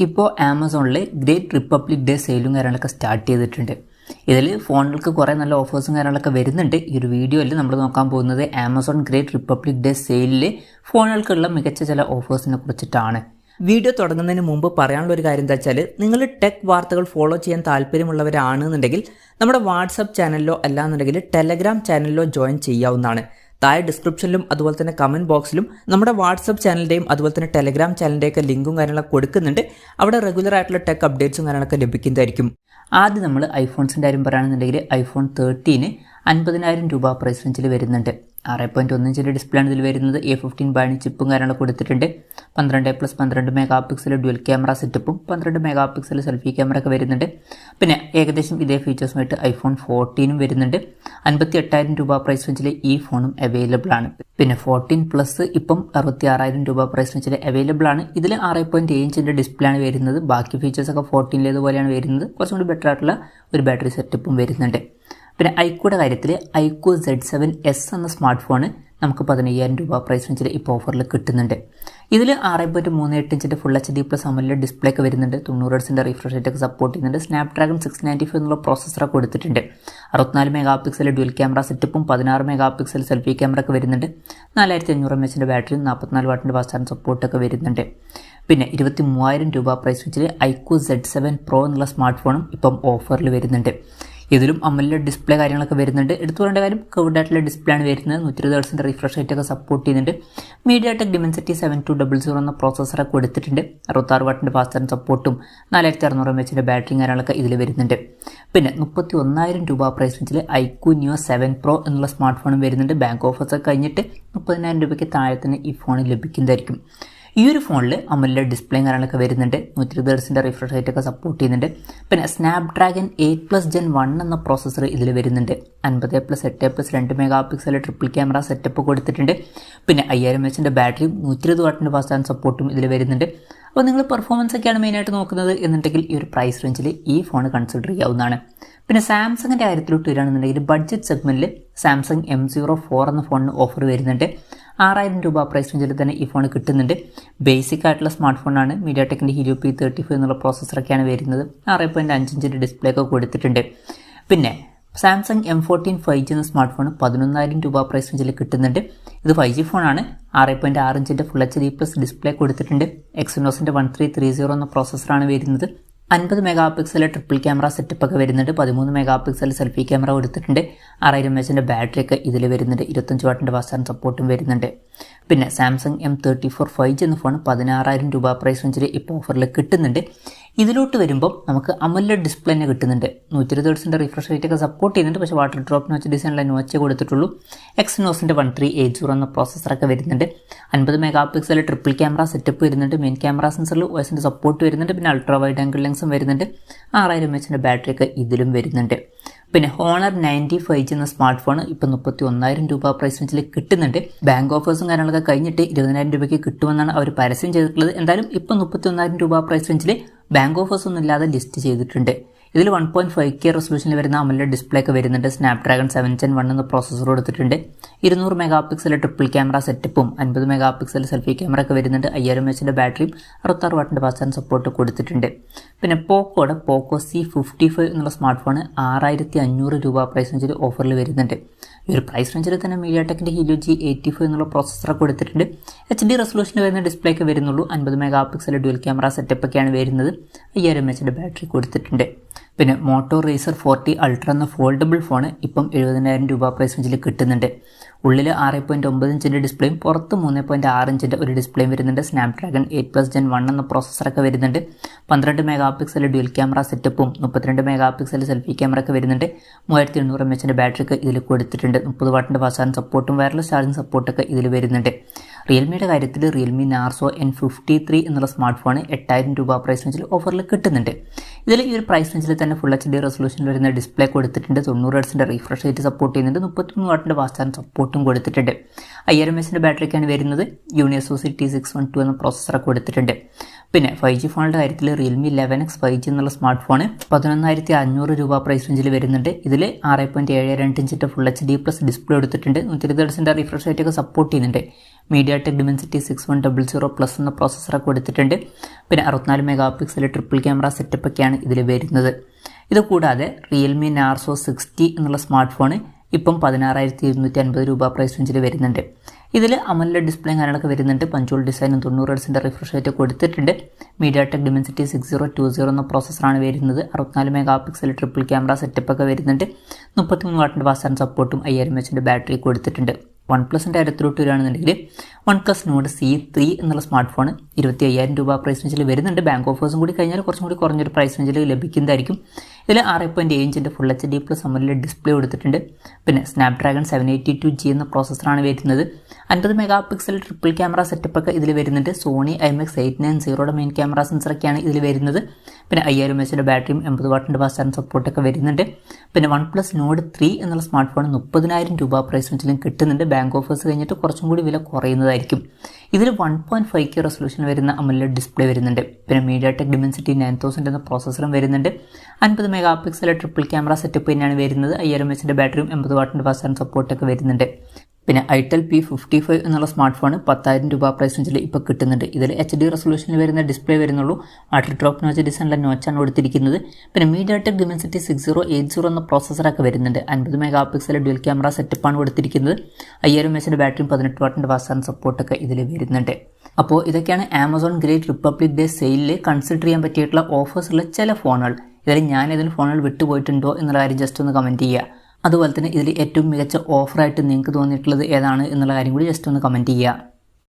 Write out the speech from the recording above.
ഇപ്പോൾ ആമസോണിൽ great Republic day സെയിലും കാര്യങ്ങളൊക്കെ സ്റ്റാർട്ട് ചെയ്തിട്ടുണ്ട്. ഇതിൽ ഫോണുകൾക്ക് കുറേ നല്ല ഓഫേഴ്സും കാര്യങ്ങളൊക്കെ വരുന്നുണ്ട്. ഈ ഒരു വീഡിയോയിൽ നമ്മൾ നോക്കാൻ പോകുന്നത് ആമസോൺ ഗ്രേറ്റ് റിപ്പബ്ലിക് ഡേ സെയിലിൽ ഫോണുകൾക്കുള്ള മികച്ച ചില ഓഫേഴ്സിനെ കുറിച്ചിട്ടാണ്. വീഡിയോ തുടങ്ങുന്നതിന് മുമ്പ് പറയാനുള്ള ഒരു കാര്യം എന്താ വെച്ചാൽ, നിങ്ങൾ ടെക് വാർത്തകൾ ഫോളോ ചെയ്യാൻ താല്പര്യമുള്ളവരാണെന്നുണ്ടെങ്കിൽ നമ്മുടെ വാട്സപ്പ് ചാനലിലോ അല്ലാന്നുണ്ടെങ്കിൽ ടെലഗ്രാം ചാനലിലോ ജോയിൻ ചെയ്യാവുന്നതാണ്. താഴെ ഡിസ്ക്രിപ്ഷനിലും അതുപോലെ തന്നെ കമൻറ്റ് ബോക്സിലും നമ്മുടെ വാട്സപ്പ് ചാനലിൻ്റെയും അതുപോലെ തന്നെ ടെലഗ്രാം ചാനലിൻ്റെയൊക്കെ ലിങ്കും കാര്യങ്ങളൊക്കെ കൊടുക്കുന്നുണ്ട്. അവിടെ റെഗുലർ ആയിട്ടുള്ള ടെക് അപ്ഡേറ്റ്സും കാര്യങ്ങളൊക്കെ ലഭിക്കുന്നതായിരിക്കും. ആദ്യം നമ്മൾ ഐഫോൺസിൻ്റെ കാര്യം പറയുകയാണെന്നുണ്ടെങ്കിൽ ഐഫോൺ 13 50,000 രൂപ പ്രൈസ് റേഞ്ചിൽ വരുന്നുണ്ട്. 6.1 ഇഞ്ചിൻ്റെ ഡിസ്പ്ലേ ആണ് ഇതിൽ വരുന്നത്. A15 ബൈണി ചിപ്പും കാര്യങ്ങളൊക്കെ കൊടുത്തിട്ടുണ്ട്. 12+12 മെഗാ പിക്സൽ ഡ്യുവൽ ക്യാമറ സെറ്റപ്പും 12 മെഗാ പിക്സൽ സെൽഫി ക്യാമറ ഒക്കെ വരുന്നുണ്ട്. പിന്നെ ഏകദേശം ഇതേ ഫീച്ചേഴ്സുമായിട്ട് ഐഫോൺ 14 വരുന്നുണ്ട്. 58,000 രൂപ പ്രൈസ് റേഞ്ചിൽ ഈ ഫോണും അവൈലബിൾ ആണ്. പിന്നെ 14 പ്ലസ് ഇപ്പം 66,000 രൂപ പ്രൈസ് റേഞ്ചിൽ അവൈലബിൾ ആണ്. ഇതിൽ 6.7 ഇഞ്ചിൻ്റെ ഡിസ്പ്ലേ ആണ് വരുന്നത്. ബാക്കി ഫീച്ചേഴ്സൊക്കെ 14 വരുന്നത്. കുറച്ചും കൂടി ബെറ്റർ ആയിട്ടുള്ള ഒരു ബാറ്ററി സെറ്റപ്പും വരുന്നുണ്ട്. പിന്നെ ഐക്കൂടെ കാര്യത്തിൽ ഐക്യു Z7S എന്ന സ്മാർട്ട് ഫോൺ നമുക്ക് 15,000 രൂപ പ്രൈസ് റേഞ്ചിൽ ഇപ്പോൾ ഓഫറിൽ കിട്ടുന്നുണ്ട്. ഇതിൽ 6.38 ഇഞ്ചിൻ്റെ ഫുൾ HD+ AMOLED ഡിസ്പ്ലേ ഒക്കെ വരുന്നുണ്ട്. 90 Hz റിഫ്രഷ് റേറ്റ് ഒക്കെ സപ്പോർട്ട് ചെയ്യുന്നുണ്ട്. സ്നാപ്ഡ്രാഗൺ 695 എന്നുള്ള പ്രോസസ്സറൊക്കെ കൊടുത്തിട്ടുണ്ട്. 64 മെഗാ പിക്സൽ ഡ്യുവൽ ക്യാമറ സെറ്റപ്പും 16 മെഗാ പിക്സൽ സെൽഫി ക്യാമറ ഒക്കെ വരുന്നുണ്ട്. 4500 mAh ബാറ്ററിയും 44 വാട്ടിൻ്റെ ഫാസ്റ്റ് ചാർജിംഗ് സപ്പോർട്ടൊക്കെ വരുന്നുണ്ട്. പിന്നെ 23,000 രൂപ പ്രൈസ് റേഞ്ചിൽ ഐക്യു Z7 Pro എന്നുള്ള സ്മാർട്ട് ഫോണും ഇപ്പം ഓഫറിൽ വരുന്നുണ്ട്. ഇതിലും AMOLED ഡിസ്പ്ലേ കാര്യങ്ങളൊക്കെ വരുന്നുണ്ട്. എടുത്തു പറയേണ്ട കാര്യം കർവ്ഡ് ആയിട്ടുള്ള ഡിസ്പ്ലേ ആണ് വരുന്നത്. 120 Hz റിഫ്രഷ് റേറ്റ് ഒക്കെ സപ്പോർട്ട് ചെയ്യുന്നുണ്ട്. MediaTek Dimensity 7200 എന്ന പ്രോസസ്സറൊക്കെ കൊടുത്തിട്ടുണ്ട്. 66 വാട്ടിൻ്റെ ഫാസ്റ്റ് ചാർജിംഗ് സപ്പോർട്ടും 4600 mAh ബാറ്ററിയും കാര്യങ്ങളൊക്കെ ഇതിൽ വരുന്നുണ്ട്. പിന്നെ 31,000 രൂപ പ്രൈസ് റേഞ്ചിൽ ഐക്യു Neo 7 Pro എന്നുള്ള സ്മാർട്ട് ഫോണും വരുന്നുണ്ട്. ബാങ്ക് ഓഫേഴ്സൊക്കെ കഴിഞ്ഞിട്ട് 30,000 രൂപയ്ക്ക് താഴെ തന്നെ ഈ ഫോൺ ലഭിക്കുന്നതായിരിക്കും. ഈ ഒരു ഫോണിൽ AMOLED ഡിസ്പ്ലേയും കാര്യങ്ങളൊക്കെ വരുന്നുണ്ട്. 120 Hz റിഫ്രഷ് റേറ്റ് ഒക്കെ സപ്പോർട്ട് ചെയ്യുന്നുണ്ട്. പിന്നെ സ്നാപ്ഡ്രാഗൺ 8+ Gen 1 എന്ന പ്രോസസ്സർ ഇതിൽ വരുന്നുണ്ട്. 50+8+2 mega pixel triple camera setup കൊടുത്തിട്ടുണ്ട്. പിന്നെ 5000 mAh ബാറ്ററിയും 120 വാട്ടിൻ്റെ ഫാസ്റ്റ് ചാർജിംഗ് സപ്പോർട്ടും ഇതിൽ വരുന്നുണ്ട്. അപ്പോൾ നിങ്ങൾ പെർഫോമൻസ് ഒക്കെയാണ് മെയിനായിട്ട് നോക്കുന്നത് എന്നുണ്ടെങ്കിൽ ഈ ഒരു പ്രൈസ് റേഞ്ചിൽ ഈ ഫോൺ കൺസിഡർ ചെയ്യാവുന്നതാണ്. പിന്നെ സാംസങ്ങിൻ്റെ കാര്യത്തിലോട്ട് വരികയാണെന്നുണ്ടെങ്കിൽ ബഡ്ജറ്റ് സെഗ്മെൻറ്റിൽ സാംസങ് M04 എന്ന ഫോണിന് ഓഫർ വരുന്നുണ്ട്. 6,000 രൂപ പ്രൈസ് റേഞ്ചിൽ തന്നെ ഈ ഫോൺ കിട്ടുന്നുണ്ട്. ബേസിക് ആയിട്ടുള്ള സ്മാർട്ട് ഫോണാണ്. മീഡിയാടെക്കിൻ്റെ Helio P35 എന്നുള്ള പ്രോസസ്സറൊക്കെയാണ് വരുന്നത്. 6.5 ഇഞ്ചിൻ്റെ ഡിസ്പ്ലേ ഒക്കെ കൊടുത്തിട്ടുണ്ട്. പിന്നെ സാംസങ് M14 5G എന്ന സ്മാർട്ട് ഫോൺ 11,000 രൂപ പ്രൈസ് റേഞ്ചിൽ കിട്ടുന്നുണ്ട്. ഇത് 5G ഫോണാണ്. 6.6 ഇഞ്ചിൻ്റെ ഫുൾ HD+ ഡിസ്പ്ലേ കൊടുത്തിട്ടുണ്ട്. എക്സിനോസിൻ്റെ 1330 എന്ന പ്രോസസ്സറാണ് വരുന്നത്. 50 mega pixel triple camera setup ഒക്കെ വരുന്നുണ്ട്. 13 മെഗാ പിക്സൽ സെൽഫി ക്യാമറ കൊടുത്തിട്ടുണ്ട്. 6000 mAh ബാറ്ററി ഒക്കെ ഇതിൽ വരുന്നുണ്ട്. 25 വാട്ടിൻ്റെ ഫാസ്റ്റ് ചാർജിംഗ് സപ്പോർട്ടും വരുന്നുണ്ട്. പിന്നെ സാംസങ് M34 5G എന്ന ഫോൺ 16,000 രൂപ പ്രൈസ് റേഞ്ചിൽ ഇപ്പോൾ ഓഫറിൽ കിട്ടുന്നുണ്ട്. ഇതിലോട്ട് വരുമ്പോൾ നമുക്ക് AMOLED ഡിസ്പ്ലേ തന്നെ കിട്ടുന്നുണ്ട്. 120 Hz റിഫ്രഷ് റേറ്റ് ഒക്കെ സപ്പോർട്ട് ചെയ്യുന്നുണ്ട്. പക്ഷേ വാട്ടർ ഡ്രോപ്പ് നോച്ച് ഡിസൈനിലെ നോച്ചേ കൊടുത്തിട്ടുള്ളൂ. എക്സിനോസിൻ്റെ 1380 എന്ന പ്രോസസ്സറൊക്കെ വരുന്നുണ്ട്. 50 mega pixel triple camera setup വരുന്നുണ്ട്. മെയിൻ ക്യാമറ സെൻസറിൽ OSൻ്റെ സപ്പോർട്ട് വരുന്നുണ്ട്. പിന്നെ അൾട്രാ വൈഡ് ആംഗിൾ ലെൻസും വരുന്നുണ്ട്. 6000 mAh ബാറ്ററി ഒക്കെ ഇതിലും വരുന്നുണ്ട്. പിന്നെ ഹോണർ 90 5G എന്ന സ്മാർട്ട് ഫോൺ ഇപ്പോൾ 31,000 രൂപ പ്രൈസ് റേഞ്ചിൽ കിട്ടുന്നുണ്ട്. ബാങ്ക് ഓഫേഴ്സും കാര്യങ്ങളൊക്കെ കഴിഞ്ഞിട്ട് 20,000 രൂപയ്ക്ക് കിട്ടുമെന്നാണ് അവർ പരസ്യം ചെയ്തിട്ടുള്ളത്. എന്തായാലും ഇപ്പോൾ 31,000 രൂപ പ്രൈസ് റേഞ്ചിൽ ബാങ്ക് ഓഫേഴ്സ് ഒന്നും ഇല്ലാതെ ലിസ്റ്റ് ചെയ്തിട്ടുണ്ട്. ഇതിൽ 1.5K റെസൊല്യൂഷനിൽ വരുന്ന AMOLED ഡിസ്പ്ലേ ഒക്കെ വരുന്നുണ്ട്. സ്നാപ്ഡ്രാഗൺ 7 Gen 1 എന്ന പ്രോസസ്സർ കൊടുത്തിട്ടുണ്ട്. 200 മെഗാ പിക്സൽ ട്രിപ്പിൾ ക്യാമറ സെറ്റപ്പും 50 മെഗാ പിക്സൽ സെൽഫി ക്യാമറ ഒക്കെ വരുന്നുണ്ട്. 5000 mAh ബാറ്ററിയും 66 വാട്ടിൻ്റെ ഫാസ്റ്റ് ചാർജിംഗ് സപ്പോർട്ട് കൊടുത്തിട്ടുണ്ട്. പിന്നെ പോക്കോയുടെ പോക്കോ C55 എന്നുള്ള സ്മാർട്ട് ഫോൺ 6,500 രൂപ പ്രൈസ് റേഞ്ചിൽ ഓഫറിൽ വരുന്നുണ്ട്. ഈ ഒരു പ്രൈസ് റേഞ്ചിൽ തന്നെ മീഡിയാടെക്കിൻ്റെ Helio G85 എന്നുള്ള പ്രോസസ്സറൊക്കെ കൊടുത്തിട്ടുണ്ട്. HD റെസൊല്യൂഷനിൽ വരുന്ന ഡിസ്പ്ലേ ഒക്കെ വരുന്നുള്ളൂ. 50 mega pixel dual camera setup ഒക്കെയാണ് വരുന്നത്. 5000 mAh ബാറ്ററി കൊടുത്തിട്ടുണ്ട്. പിന്നെ മോട്ടോ റേസർ 40 അൾട്ര എന്ന ഫോൾഡബിൾ ഫോൺ ഇപ്പം 70,000 രൂപ പ്രൈസ് റേഞ്ചിൽ കിട്ടുന്നുണ്ട്. ഉള്ളിൽ 6.9 ഇഞ്ചിൻ്റെ ഡിസ്പ്ലേയും പുറത്ത് 3.6 ഇഞ്ചിൻ്റെ ഒരു ഡിസ്പ്ലേയും വരുന്നുണ്ട്. സ്നാപ്ഡ്രാഗൺ 8+ Gen 1 എന്ന പ്രോസസ്സറൊക്കെ വരുന്നുണ്ട്. 12 മെഗാ പിക്സൽ ഡ്യുവൽ ക്യാമറ സെറ്റപ്പും 32 മെഗാ പിക്സൽ സെൽഫി ക്യാമറ ഒക്കെ വരുന്നുണ്ട്. 3800 mAh ബാറ്ററി ഒക്കെ ഇതിൽ കൊടുത്തിട്ടുണ്ട്. 30 വാട്ടിൻ്റെ ഫാസ്റ്റ് ചാർജിംഗ് സപ്പോർട്ടും വയർലെസ് ചാർജിംഗ് സപ്പോർട്ടൊക്കെ ഇതിൽ വരുന്നുണ്ട്. റിയൽമിയുടെ കാര്യത്തിൽ റിയൽമി നാർസോ N53 എന്നുള്ള സ്മാർട്ട് ഫോൺ 8,000 രൂപ പ്രൈസ് റേഞ്ചിൽ ഓഫറിൽ കിട്ടുന്നുണ്ട്. ഇതിൽ ഈ ഒരു പ്രൈസ് റേഞ്ചിൽ തന്നെ ഫുൾ HD റെസൊല്യൂഷനിൽ വരുന്ന ഡിസ്പ്ലേ കൊടുത്തിട്ടുണ്ട്. 90 Hz റിഫ്രഷ് റേറ്റ് സപ്പോർട്ട് ചെയ്യുന്നുണ്ട്. 33 വാട്ടിൻ്റെ ഫാസ്റ്റ് ചാർജിംഗ് സപ്പോർട്ടും കൊടുത്തിട്ടുണ്ട്. 5000 mAh ബാറ്ററിക്കാണ് വരുന്നത്. യൂണിസോസി T612 എന്ന പ്രോസസ്സറൊക്കെ കൊടുത്തിട്ടുണ്ട്. പിന്നെ 5G ഫോണിൻ്റെ കാര്യത്തിൽ റിയൽമി 11X 5G എന്നുള്ള സ്മാർട്ട് ഫോൺ 11,500 രൂപ പ്രൈസ് റേഞ്ചിൽ വരുന്നുണ്ട്. ഇതിൽ 6.72 ഇഞ്ചിൻ്റെ ഫുൾ HD+ ഡിസ്പ്ലേ എടുത്തിട്ടുണ്ട്. 120 റിഫ്രഷ് റേറ്റൊക്കെ സപ്പോർട്ട് ചെയ്യുന്നുണ്ട്. MediaTek Dimensity 6100+ എന്ന പ്രോസസ്സറൊക്കെ കൊടുത്തിട്ടുണ്ട്. പിന്നെ 64 മെഗാ പിക്സൽ ട്രിപ്പിൾ ക്യാമറ സെറ്റപ്പൊക്കെയാണ് ഇതിൽ വരുന്നത്. ഇത് കൂടാതെ റിയൽമി നാർസോ 60 എന്നുള്ള സ്മാർട്ട് ഫോൺ ഇപ്പം 16,250 രൂപ പ്രൈസ് റേഞ്ചിൽ വരുന്നുണ്ട്. ഇതിൽ AMOLED ഡിസ്പ്ലേയും കാര്യങ്ങളൊക്കെ വരുന്നുണ്ട്. പഞ്ചോൾ ഡിസൈനും 90 ഹെർട്സിൻ്റെ റിഫ്രഷ് റേറ്റ് കൊടുത്തിട്ടുണ്ട്. MediaTek Dimensity 6020 എന്ന പ്രോസസ്സറാണ് വരുന്നത്. 64 മെഗാ പിക്സൽ ട്രിപ്പിൾ ക്യാമറ സെറ്റപ്പൊക്കെ വരുന്നുണ്ട്. 33 വാട്ടിൻ്റെ ഫാസ്റ്റ് ചാർജിങ് സപ്പോർട്ടും 5000 mAh ബാറ്ററി കൊടുത്തിട്ടുണ്ട്. OnePlusൻ്റെ കാര്യത്തിലോട്ട് വരികയാണെന്നുണ്ടെങ്കിൽ OnePlus Nord C3 എന്നുള്ള സ്മാർട്ട് ഫോൺ 25,000 രൂപ പ്രൈസ് റേഞ്ചിൽ വരുന്നുണ്ട്. ബാങ്ക് ഓഫേഴ്സും കൂടി കഴിഞ്ഞാൽ കുറച്ചും കൂടി കുറഞ്ഞൊരു പ്രൈസ് റേഞ്ചിൽ ലഭിക്കുന്നതായിരിക്കും. ഇതിൽ 6.7 ഇഞ്ചിൻ്റെ ഫുൾ HD+ AMOLED ഡിസ്പ്ലേ കൊടുത്തിട്ടുണ്ട്. പിന്നെ Snapdragon 782G എന്ന പ്രോസസ്സറാണ് വരുന്നത്. 50 മെഗാ പിക്സൽ ട്രിപ്പിൾ ക്യാമറ സെറ്റപ്പൊക്കെ ഇതിൽ വരുന്നുണ്ട്. Sony IMX890യുടെ മെയിൻ ക്യാമറ സെൻസറൊക്കെയാണ് ഇതിൽ വരുന്നത്. പിന്നെ 5000 mAh ബാറ്ററിയും 80 വാട്ടിൻ്റെ ഫാസ്റ്റ് ചാർജിങ് സപ്പോർട്ടൊക്കെ വരുന്നുണ്ട്. പിന്നെ OnePlus Nord 3 എന്നുള്ള സ്മാർട്ട് ഫോൺ 30,000 രൂപ പ്രൈസ് റേഞ്ചിലും കിട്ടുന്നുണ്ട്. ബാങ്ക് ഓഫേഴ്സ് കഴിഞ്ഞിട്ട് കുറച്ചും കൂടി വില കുറയുന്നതായിരിക്കും. ഇതിൽ 1.5K റെസൊല്യൂഷൻ വരുന്ന AMOLED ഡിസ്പ്ലേ വരുന്നുണ്ട്. പിന്നെ MediaTek Dimensity 9000 എന്ന പ്രോസസ്സറും വരുന്നുണ്ട്. 50 mega pixel triple camera setup തന്നെയാണ് വരുന്നത്. 5000 mAh ബാറ്ററിയും 80 വാട്ടിൻ്റെ ഫാസ്റ്റ് ചാർജിങ് സപ്പോർട്ടൊക്കെ വരുന്നുണ്ട്. പിന്നെ ITEL P55 എന്നുള്ള സ്മാർട്ട് ഫോൺ 10,000 രൂപ പ്രൈസ് റേഞ്ചിൽ ഇപ്പോൾ കിട്ടുന്നുണ്ട്. ഇതിൽ HD റെസൊല്യൂഷനിൽ വരുന്ന ഡിസ്പ്ലേ വരുന്നുള്ളൂ. വാട്ടർ ഡ്രോപ്പ് നോച്ച് ഡിസൈനിലെ നോച്ചാണ് കൊടുത്തിരിക്കുന്നത്. പിന്നെ MediaTek Dimensity 6080 എന്ന പ്രോസസ്സറൊക്കെ വരുന്നുണ്ട്. 50 മെഗാ പിക്സൽ ഡ്യുവൽ ക്യാമറ സെറ്റപ്പാണ് കൊടുത്തിരിക്കുന്നത്. 5000 mAh ബാറ്ററിയും 18 വാട്ടിൻ്റെ ഫാസ്റ്റ് ചാർജിങ് സപ്പോർട്ടൊക്കെ ഇതിൽ വരുന്നുണ്ട്. അപ്പോൾ ഇതൊക്കെയാണ് ആമസോൺ ഗ്രേറ്റ് റിപ്പബ്ലിക് ഡേ സെയിലിൽ കൺസിഡർ ചെയ്യാൻ പറ്റിയിട്ടുള്ള ഓഫേഴ്സുള്ള ചില ഫോണുകൾ. ഇതിൽ ഞാൻ ഏതെങ്കിലും ഫോണുകൾ വിട്ടുപോയിട്ടുണ്ടോ എന്നുള്ള കാര്യം ജസ്റ്റ് ഒന്ന് കമൻറ്റ് ചെയ്യുക. അതുപോലെ തന്നെ ഇതിൽ ഏറ്റവും മികച്ച ഓഫറായിട്ട് നിങ്ങൾക്ക് തോന്നിയിട്ടുള്ളത് ഏതാണ് എന്നുള്ള കാര്യം കൂടി ജസ്റ്റ് ഒന്ന് കമൻറ്റ് ചെയ്യുക.